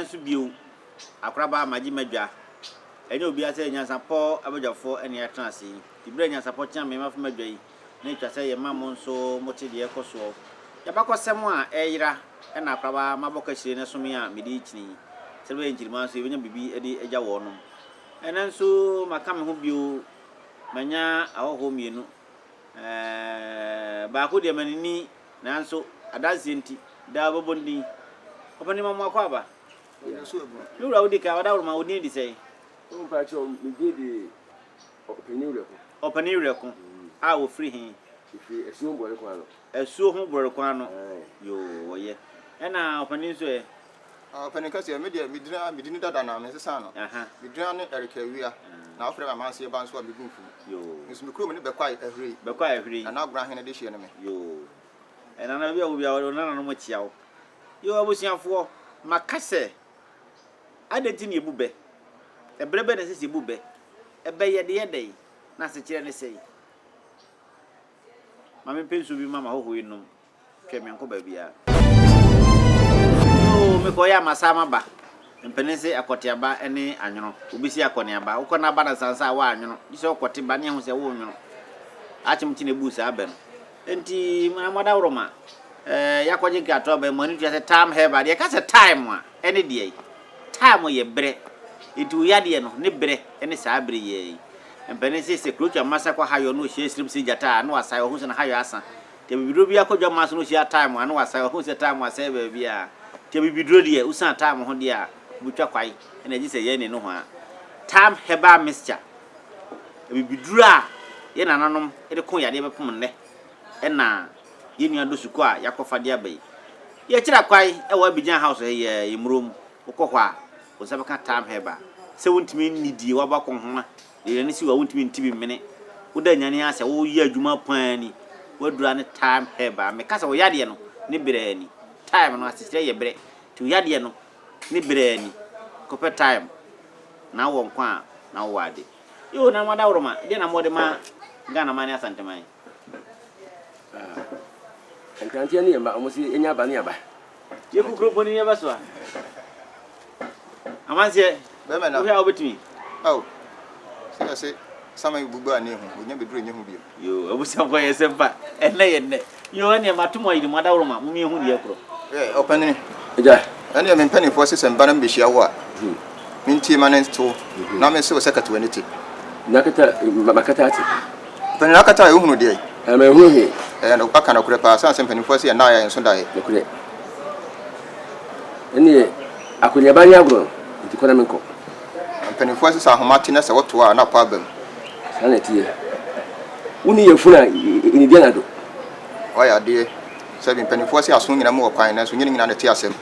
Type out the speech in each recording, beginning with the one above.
nso bio akraba amaji madwa enye obi ase nyansapo abadwafo ene yatranase ibra nyansapo tia me mafa madwa yi na etwa se ye mammo nso mote de ekoso yabakosem a eyira ena akraba maboka hire ne some a medi chini sebe njirima nso ebenya bibi ede eja wo no ene nso maka me ho bio manya ahoho mienu baako de manini nanso adanse nti da bobondi opani mamu akwaba lura udika wada ma odi di sei pa cho mi di opani reko a wo free hin free esuo bore kwa no esuo ho bore kwa no yo oye ena opani so e opani kasi me dia midini dada na me sesa no midina ne erika wia na ofre ma manse ba nso a bigumfu yo nso mikro me ne bekwa ehri na agra hene de hie ne me yo ena na bia wo bia wo na no mo chiawo yo abusiafo makase adeti ne ebube ebrebe na sese ebube ebe yede na se kire ne sei mame pensu bi mama ho hoinum hwe me nko ba bia yo me ko ya masama ba mpenese akotiaba ene anwono obisi akoniaba ukona ba na sansa wa anwono dise okote ba ne ho se wo nwono achimti ne busa aben enti mamada uroma yakoje ki atoba mo ni tse time heba de ka se time a ene de time ye bre itu yade no ne bre ene sa bre ye empene se klocha masa kwa hayo no hye srim si jata no asai ho se na hayo asa te bibidro bi akodwa masa no hye time a no asai ho se time asa ba bia te bibidro de usan time ho de a butwa kwai ene ji se ye ne no ho a time heba mixture bibidro a ye nananom ede kon yade be pom ne ena yenu adosuko a yakofa de abai ye kira kwai e wa Abidjan house ye yimrom ukokwa osabaka time heba se wontimi nidi wa bakon ho ye ne si wa wontimi ntibi mene woda nyane ase wo yi adwuma pani wadura ne time heba me kasa wo yade no ne brani time no asire ye bre ti yade no ne brani kope time na wo nkwa na wo wade yo na mada uroma de na mode ma Ghana mani asante mai enkantia ni yamba omusi enya ba ni yaba ye kukro boni yaba so amanse be me na wo ya obetimi se sama bubu ani hu onya beduru nya hu bio yo abusa ko ye sempa enne yo ne matomo yi mada uroma mumi hu ni ekro opani eja ani me mpani fo sesem ba na mbehia wo a minti manento na me se wo sekatu aniti nakata makata ati pani nakata yo hunu de me hu he no aka na kure pa sanse mpani fo se na ya enso dae kure eni akunya ba ni agro nti kona menko mpani fo se sa ahomati na se woto a na pa bam sana tie uni yefuna ini dia na do oya de sabi mpani fo se aso nyina mo kwan na so nyina na tie asem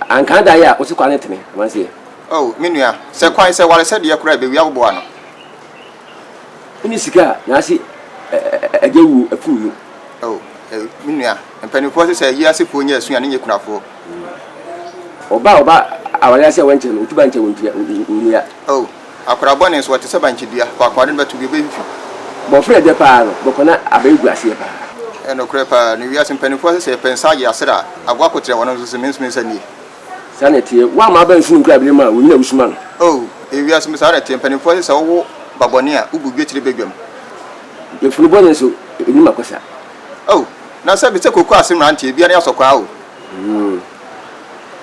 anka da ya o se kwan teme amanse minua se kwan se wale se de kura be wi agbo ano uni sika na si ajewu afuyu minua mpani fo se yi ase fo nya asu ane nyekunafo oba awale ase wanche no tuba nche wontia unia akura bone so wote se banchi dua kwa kwa de betu bi be fifi bo fre de pa no bo kona abegu ase pa no kura pa ni wi ase mpani fo se pensa ya asera agwa kotre wono so se mensmensa ni sana tie wa ma ban sunu kura bi ma wonyina usuma no wi ase msa tie mpani fo se wo babone a ubu bi etire bedwam ye funu bone so eni makosa na sabi se kokko ase mrantie bia na yasokwa o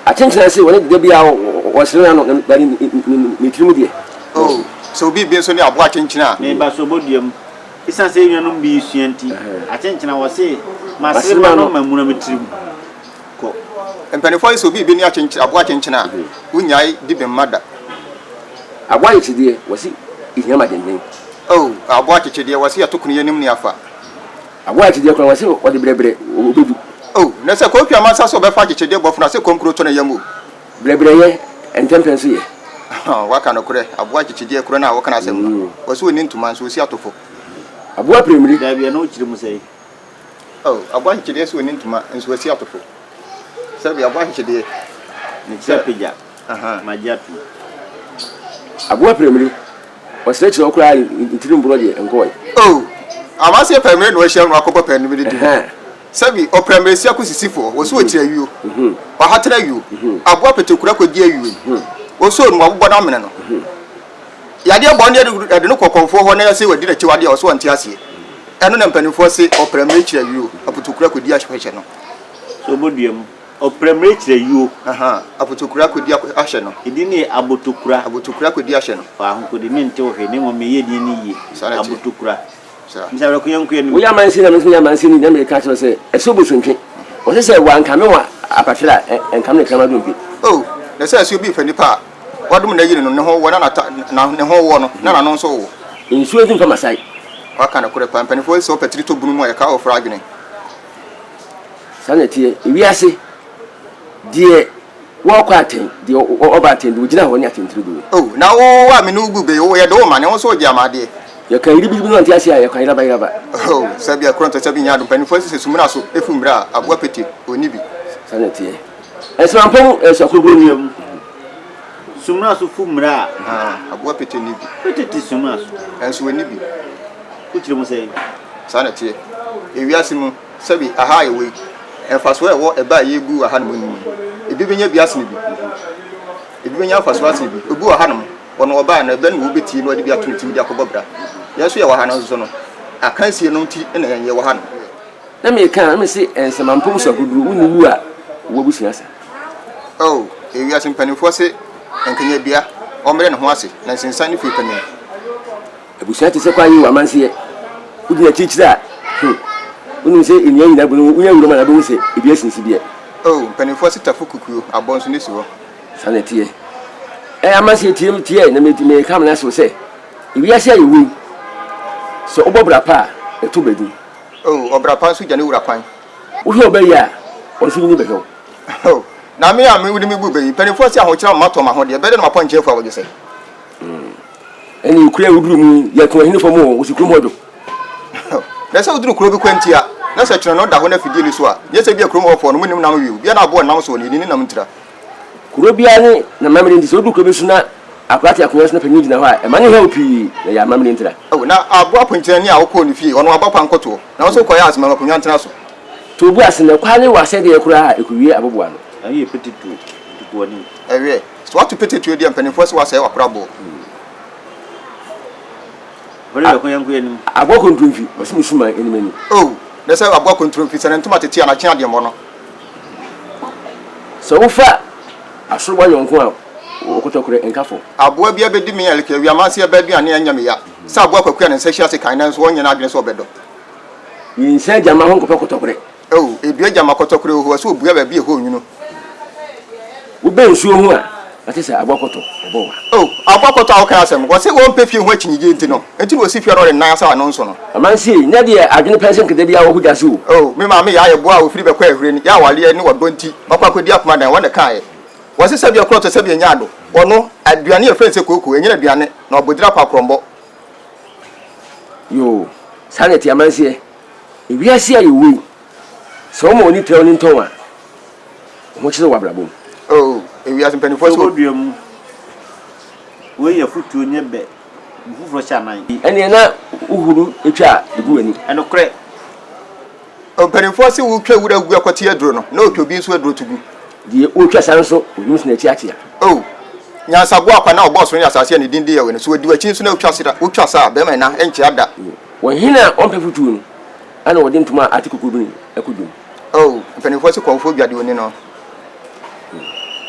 attention say woni de bia wo sere no bari ni trimu die so bi so ni abo attention me ba so bodiam isan se nwanum bi suanti attention wo se masere no mamuna metrimu ko empani fo so bi ni attention abo attention unyai dibem mada abo atchide wo si inyama denden abo atchide wo si atokunu yanim ni afa abo atchide ko wo si o de brebre obedu na se ko pia masa so be fa chechede bofo na se konkro to na yamu brebre ye entempenso ye waka no kure abo chechede kure na waka na asem wo so ni ntuma so si atofo abo apremri da bia no chiri musai abo chechede so ni ntuma nso si atofo se bia abo chechede ni chepeja majatu abo apremri o se chiro kura ntiri mburo de enko amase apremri no hia no akopo pen mi de Sabi opremesi akusisifo wo so kire wiyo wa hatara wiyo abo apetekura kodi awiyo wo so no abobɔ na mene no yade abɔ ne de no kokonfo ho na yase wadi na chiwade wo so nte ase eno na mpanifo se opremesi kire wiyo apetekura kodi ahye no so boduam opremesi kire wiyo apetekura kodi ahye no idi ni abotokura kodi ahye no fa ho kodi ni nte wo hwe ni mo meye di ni yi abotokura Mzabra kuyankuyen we yamansi na mzumi yamansi ni na ka se eso bosuntwe o se wa nkame wa apatela enkame ne kama dumpi na se asu bi fani pa wadum na yiri no ne ho wona na ne ho wo no na no so wo insuo din fa masai waka na kure pampani fo so petri to bunu mo ya ka o fragine sanete ewiase die wo kwa aten die oba aten do gina ho ne atentiri do na wo wa me no gube wo ye do ma ne wo so gya ma de ya kan iri bibi no anti asia ya kan ira ba sabi akronto sabi nya do pani fo se sumuna so efumra abua peti oni bi sanete esrampom esakuru ni sumna so fumra abua peti ni bi peti sumna so enso oni bi kuchire mo sei sanete ewiase mu sabi aha ye we enfaso e wo e ba ye bu aha no mu ebi benya biase ni bi ebi benya faso ase bi obu aha no wono oba na be no wo beti no ade bi atuntum di akobobra yeso ye wa ha no so no akansie no nti na ye wa ha no na me kan me se ensemampom sakuduru wuni wu a wo busua sa ewiase mpanifo se enkanya bia omre ne ho ase na nsensan ne fi panyin busua te se kwa yi wa manse wudi na chichira wonu se enya nyina bunu unya wuro ma na bu se ebi asinsi bia mpanifo se tafukukuo abonso ne si ho sanete amanse tie na me kam na so se ewiase ayi wu so obobra pa eto bedu obra pa so jane wura kwan wo hwe obayi a wo so ni behwe na me a me wudi me bu bayi panifo se ahokira mato ma ho de be de ma ponche fo wo se eni ukure wuduru mu ya ko hini fo mu wo sikuru modo na se wuduru kuro bi kwantia na se twene no da ho na fidie ni so a ye se bia kuro mo fo no munim nam wi bia na abo nam so ni nam ntira kuro bia ni na mamre ndi so du kuro bi so na akwati akonya so na panyi gina ho a e mane ha opi na ya mamre ntira na abo aponche ni a wo ko ni fie ono aba pankoto na so ko ya asema akonya ntira so to bu asene kwa ni wa se de kura a ekuwie aboboa no ayi petit tu ni ewe so what petit tu de mpanifo se wa se wa krabo bale kuyankuyen aboko ntumfi osimusuma enimani na se aboko ntumfi se ntoma tete na kya de mo no so ufa asoro wa yonko a okotokure enkafo aboa bia bedi me yalke wi amanse ya bedi ane anyame ya sa aboa kwakua ne se hia se kan na so wonya na adwene so obedo yinse jama ho nkopokotokure edua jama kotokure ho so obua ba bi ho nwunu wo be nsuo ho a ate se abokoto obowa abokoto a kan asem wo se wo mpefie ho akyinije nti no enti wo si fie no re nan asa no nso no amanse nya de adwene person kede bia wo hugya so me ma me ya ye boa wo firi be kwa ahire ni ya wale ni wadonti akwakwadi akoma dan wona kan wo se sabia kroto sabia nya ado ono aduane e frense koko enyina aduane na obodira kwa krombo yo saneti amanse ewiase ayewu so mo ni tell ni ntonwa mo chire wa brabo ewiase mpanifo so oduam we ya futu nyebe fufuro chanan ene na uhuru etwa eguani eno kre mpanifo se wo twa wura gu akwati aduro no na otobi so aduro tugu die otwa sanso onus na echi atia nyansa bo akwa na oboso ni asase ne dindi ya we so wadi wachi so na otwa sa be ma na enchi ada wo hina onpe futu no ana wodi ntuma atikuku bi akudum mpanifo se konfo biade oni no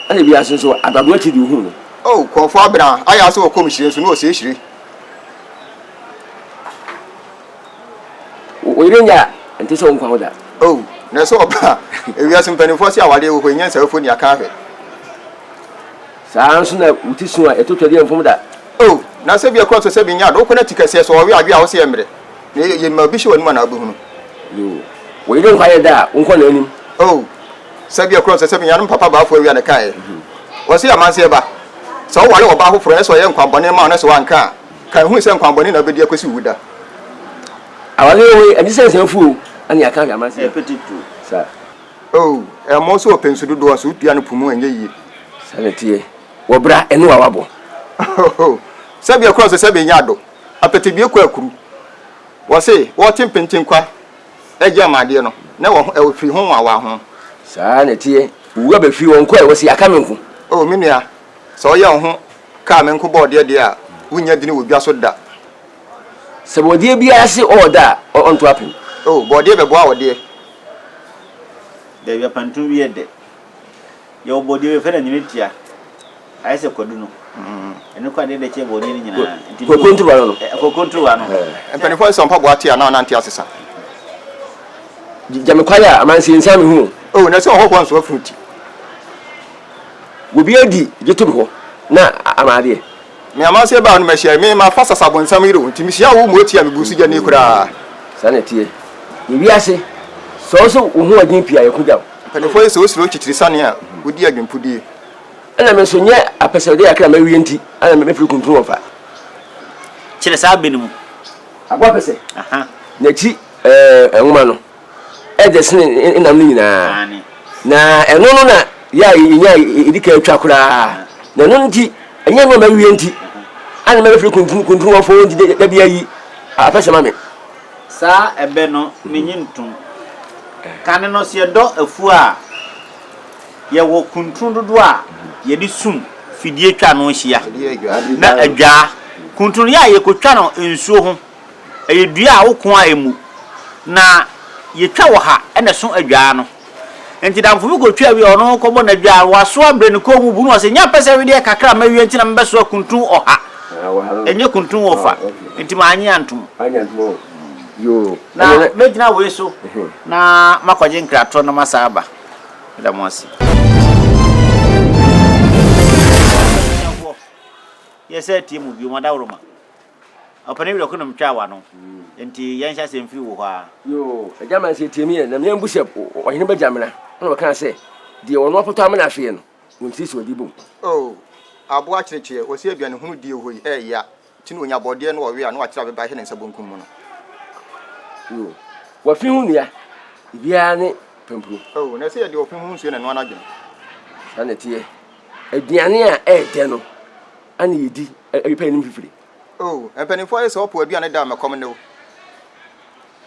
ana bia so adado achi di hu no konfo abra aya so ko mhire so no se hire wo irenya enti so nkwa hoda na so oba ewiase mpanifo se awade wo nyansa afo ni aka ahwe sanso na utisu a etotwade mfom da na se bia cross se binya do ko na tikase so wo ade a wo se emre na ye ma bi hwe wonu na abuhunu yo wo ire nkwa ye da nkwa na anim se bia cross se binya no papa ba afo awia na kai wo se amanse ba so wo wale wo ba hoforo so ye nkwa bone ma na so wanka kan hu se nkwa bone na bedi akwasi wuda awale we ani sense afu ani aka ga amanse petit tu sa mo so pensudu do so dua no pumu enye yi sanete wo bra enu awabo se bia cross se binya do apete bia kwa akuru wo se wo timpentin kwa Eja made no. Na wo e firi ho wa ho. Saa na tie. Wo ba fi won ko e wo si aka menku. Oh menua. So ye ho ka menku board de a wunya dini wo bia so da. Se bodie bia se order on to happen. Oh board be bo a wode. There be pantu bi ede. Yo body we fere nyini tia. Ayi se kodu no. Eno kwa de che body ni nyina. Ko kontro no. Ko kontro no. Empanifo so mpa bo atia na na ntia asesa. Jame kwaya amansi nsami hu. Oh na se ho kwa nso afuti. Wo bi adi getum ho na amade. Me amansi ba no ma hia me ma fasa sabonsam yire wo ntimi hia wo mo atia me busu gya ne kura. Saa na tie. Ni wiase. So wo hu adin pia yakugya. Empanifo so osiro chitiri sane a wodi adwempudi. Ana me so nye apesade akra ma wie nti ana me firi kuntu ofa. Chire sa benimu. Agwa pese. Aha. Na chi enwuma no. Edesine inam ni nyina. Na eno no na ya yinya idika atwa kura. Na no nti enya no ma wie nti ana me firi kuntu ofo nti da bia yi apese ma me. Sa ebe no menyintum. Kane no se do afu a ye wo kuntu dodo a ye di sum fidie twa no hia na adwa kuntu ya ye kotwa no ensuo ho eye dua a woko a emu na ye twa wo ha ene so adwa no enti damfo bi kotwa wi ono ko bo na adwa waso abre ne ko mu bu no se nya pese wi de kakra ma wi enti na mbeso kuntu oha enye kuntu ofa enti ma anyi antum Yo na mejina we so na makwaje nkrato na masaba da mosi yese timu bi mo dawroma opane bi lokunum twawa no enti yansha semfi wo ha yo ajama se tiemi na me mbushep o hene bajamena na kan se de wono poto amana afie no wonti so dibom. Oh abo a kirekiye o se aduane hunu die hoyi ya tinu onya bode no we a no akira beba hene nsabonkum mu no. Yo wa fi hu nia bia ne pempro. Oh na se ye de ofin hu nsuo na no anadwen. Sana tie aduane a de no ana yedi abipa nim fifiri. Oh empanifo ye se opo aduane da makom ne wo.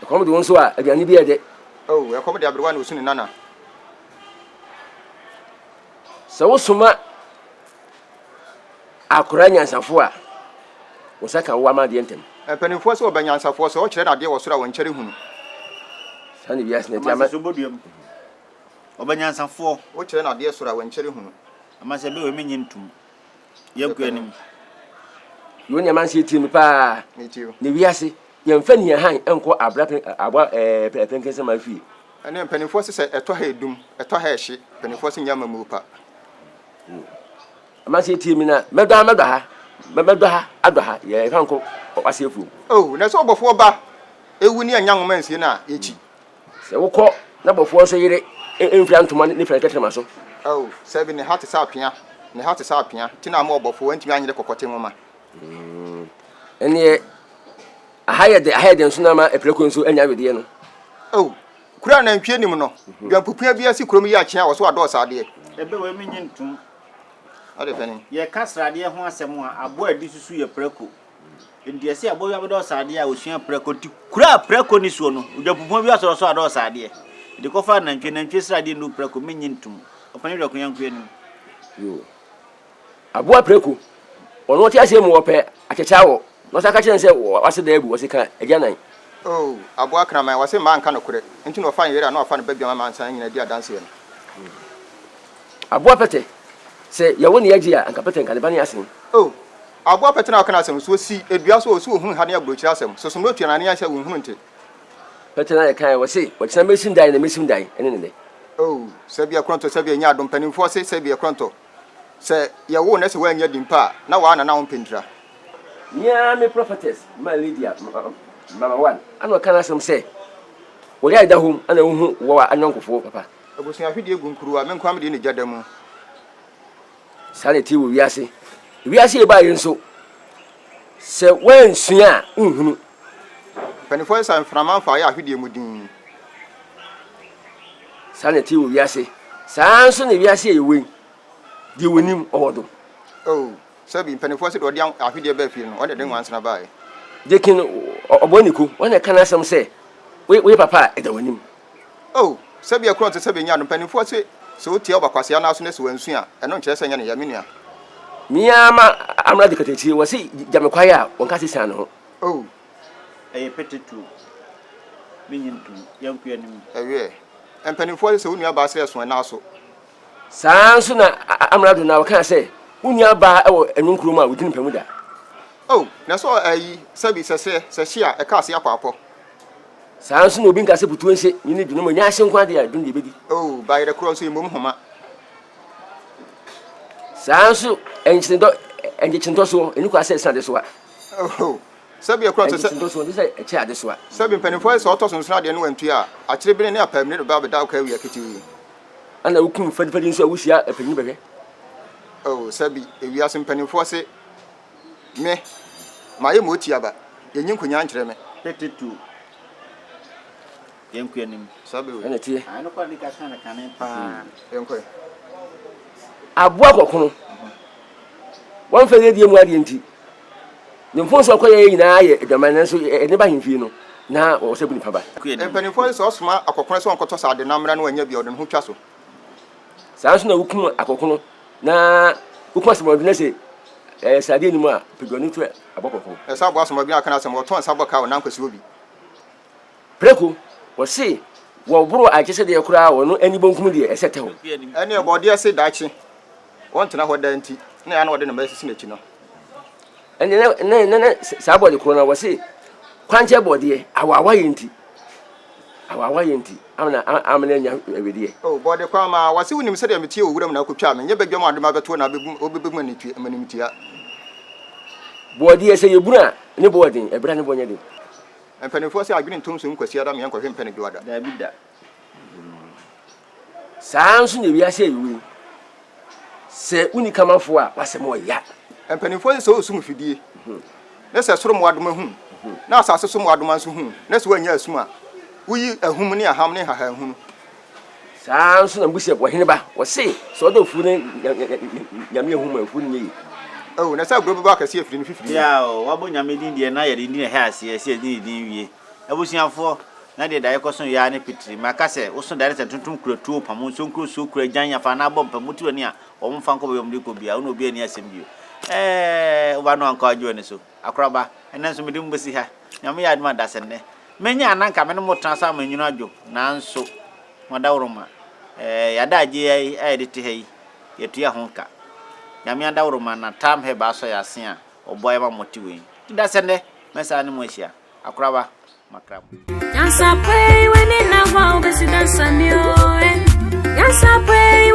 Kom de wonso a aduane bi de. Oh e kom de abrewa na osuni nana. Se wo soma akura nyansafo a wo saka wo ama de ntem. Empanifo se obanyansafo se o kire na de wo soro won kyere hunu. Sana bias ne tiama so boduam obanyansafo o kire na de soro won kyere hunu. amase be we menyintum yanku anim yo ne man se tiemi pa Metio. ne wiase yemfa ni han enko abra aba penkense ma fi. Ene empanifo se eto ha edum eto ha ehye empanifo se nyama mu pa. Ama se tiemi na medo ha ado ha ye fanko wasefu. Oh na se obofo ba ewu ni anya nwoma nsie na echi. Se wokọ na bofo so yire enfia ntoma ne fere ketrema so. Oh sebi ne hate sa apia ne hate sa apia tina ma obofo wantimi anyere kokote nwoma. Ene ahayede nso na ma epreko nso anya wedie no. Oh kura na ntwe nim no dwampupua bia si kurom yi akyen a wo so ado saade. ebe we menyintum Ade fani. ye kasrade ho asem a abo adi susu ye preko ndi ase abo ya bedo saade a osua preko ti kura preko ni suo no dwampupua bi asoro so ado saade de ko fa na ntwe srade no preko menyintum opane bi akunyanku anim Yo abo apreko ono ti ase mu ope achecha wo no saka chen se wase da ebu wase kan eja nan. Oh abo akraman wase ma nka no kure nti no fa yere na ofa no babia ma ansan nyina di adanse no. Abo apete se yawo ne yaji a anka pete nka ne bani asen. Oh abo apete na aka na asem so si edua so so ohun hane agbrochi asem so so no tuana ne ase ohun nte. Pete na kan wase wakina mesim dai na mesim dai ene ne. Oh sabia kronto sabia nya adom panimfo se sabia kronto se yawo na se wa nya dimpa na wa na won pentra. Nya me prophetess ma Lydia mama one ano kan asem se wori aida hom ana hu wo anyonkofo papa. Abusun afidi egu nkuruwa men kwam de ne jadamu. Sane ti wo wiase e ba yenso se wansua nhunu Panifo sa mframa fa ya afidi emudin. Sane ti wo wiase sanso ne wiase e wen di wonim owodo. Oh sabi panifo se do de afidi be fi no o de den wansana bae. Dekin oboniku wona kan asem se we papa e da wanim oh sabi akro te sabi nya no panifo se so tie obakwase na so ne so wansu a eno nkire se nya ne ya menua miama amra de katechi wo se jamekwai a wonka sesa no oh petetu minyintu yanku anim ewe empanifo se wonu aba se so na so sanso na amra do na waka se wonu aba e wo enunkurum a wudin pamu da oh na so ayi sabi se hia e ka se akwapo sanso na obi nka se putu nse ni du no mo nya hye nkwa de a dun de bedi oh ba yere kro so imom homa sanso enchindo so eni kwa se sande so a oh sabi akro to se enchindo so ni se eche ade so a sabi mpanifo se otoso so ade no wantu a akire bi ne apam ne do ba da ka wi akiti ana wukum fadifadi nso a wusia epanyi bebe oh sabi ewi ase mpanifo se me ma ye moti aba yenyin kunya nkire me petetu yanku anim sabi ana tie ano kwa ni ka kana kana pa yenko aboa kokono wan fa ye die mu ade nti ne mfonso akoye nyina ye edwamane nso ne ba hemfie no na o se buni paba mpanifo se osoma akokono se onkoto sa ade namra na wanya bi ode ho twa so sanso na wukum akokono na wukum asemo de se sade ni mu a pedwani tu abokoko esa abo asoma bi aka na asemo to nsa boka na nkwasi obi preko wo se wo buru agese de yakura wo no ani bonkum de esete ho ene ebode se daachi won tena ho da nti na ya na ode na mesisi na chi no ene ne sabo de kro na wo se kwanche bode awawa yenti amana nya ewedie oh bode kwa ma wase wunim se de metie owuram na akotwa me nye badwam adoma beto na obebemu ni tu manimtia bode se yebuna ne bode ebra ne bonya de mpanifo se adwene ntom so nkwasi ada me yankɔhwe mpane bi wada da bida sanso ne wi ase yiwi se uni kamafo a wasemo ya mpanifo se osum fidie ne se soro mo adoma hu na asase so mo adoma nso hu ne se wanya asum a wuyi ahum ne aham ne haha hu sanso na mbusia bo hene ba wo se so do fu ne nyame ahum afu ne yi oh na sa gro ba ka se afiri ne fifiri ya o wabo nyame din de na yɛ din ha ase ase din wie abusiafo na de dai kɔso ya ne pitiri maka se wo so dai se tuntum kuratuo pam so nkuro so kura gyan ya fa na bɔ mpamuti wani a wo mfa nkɔ bɛm de kɔ bia wo no obi ani asɛm bio wo ba no anka adwo ne so akoraba ɛna so medim besi ha nyame ya aduma dasenne menya ananka me no motra sa manyunu adwo nanso modawroma ya da age ai de te hai yetua honka nyame adawroma na tam he ba so ya se a oboy ma motiwe dasenne mesa ne mo hia akoraba makram yansa pray when in na wa obesi dansa mi o yansa pray